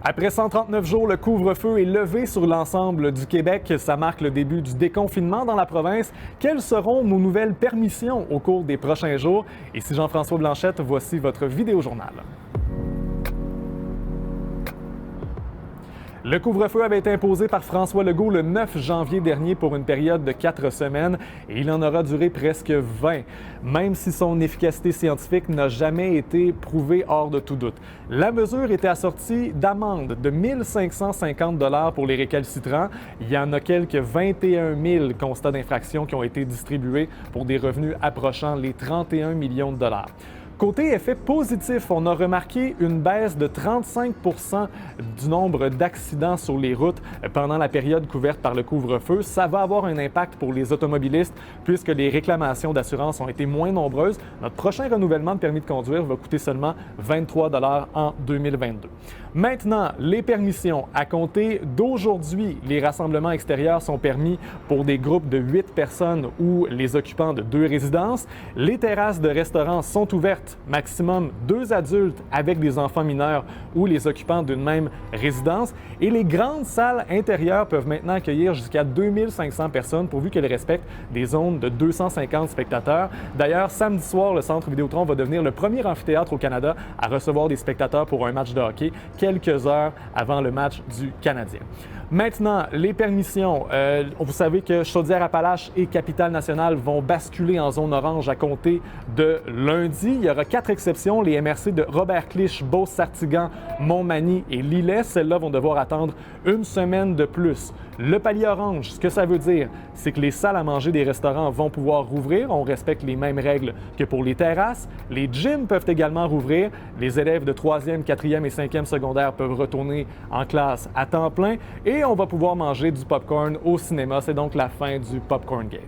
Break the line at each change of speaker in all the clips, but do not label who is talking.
Après 139 jours, le couvre-feu est levé sur l'ensemble du Québec. Ça marque le début du déconfinement dans la province. Quelles seront nos nouvelles permissions au cours des prochains jours? Ici Jean-François Blanchette, voici votre vidéo-journal. Le couvre-feu avait été imposé par François Legault le 9 janvier dernier pour une période de 4 semaines et il en aura duré presque 20, même si son efficacité scientifique n'a jamais été prouvée hors de tout doute. La mesure était assortie d'amendes de 1 550 $ pour les récalcitrants. Il y en a quelques 21 000 constats d'infraction qui ont été distribués pour des revenus approchant les 31 millions de dollars. Côté effet positif, on a remarqué une baisse de 35 % du nombre d'accidents sur les routes pendant la période couverte par le couvre-feu. Ça va avoir un impact pour les automobilistes puisque les réclamations d'assurance ont été moins nombreuses. Notre prochain renouvellement de permis de conduire va coûter seulement 23 $ en 2022. Maintenant, les permissions. À compter d'aujourd'hui, les rassemblements extérieurs sont permis pour des groupes de 8 personnes ou les occupants de 2 résidences. Les terrasses de restaurants sont ouvertes, maximum 2 adultes avec des enfants mineurs ou les occupants d'une même résidence. Et les grandes salles intérieures peuvent maintenant accueillir jusqu'à 2500 personnes pourvu qu'elles respectent des zones de 250 spectateurs. D'ailleurs, samedi soir, le Centre Vidéotron va devenir le premier amphithéâtre au Canada à recevoir des spectateurs pour un match de hockey quelques heures avant le match du Canadien. Maintenant, les permissions. Vous savez que Chaudière-Appalaches et Capitale-Nationale vont basculer en zone orange à compter de lundi. Il y aura 4 exceptions. Les MRC de Robert-Cliche, Beauce-Sartigan, Montmagny et Lillet. Celles-là vont devoir attendre une semaine de plus. Le palier orange, ce que ça veut dire, c'est que les salles à manger des restaurants vont pouvoir rouvrir. On respecte les mêmes règles que pour les terrasses. Les gyms peuvent également rouvrir. Les élèves de 3e, 4e et 5e secondaire peuvent retourner en classe à temps plein. Et on va pouvoir manger du popcorn au cinéma. C'est donc la fin du Popcorn Gate.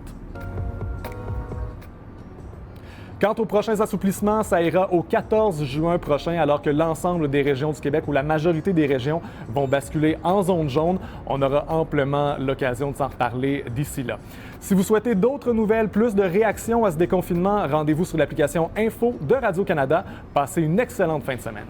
Quant aux prochains assouplissements, ça ira au 14 juin prochain, alors que l'ensemble des régions du Québec ou la majorité des régions vont basculer en zone jaune. On aura amplement l'occasion de s'en reparler d'ici là. Si vous souhaitez d'autres nouvelles, plus de réactions à ce déconfinement, rendez-vous sur l'application Info de Radio-Canada. Passez une excellente fin de semaine.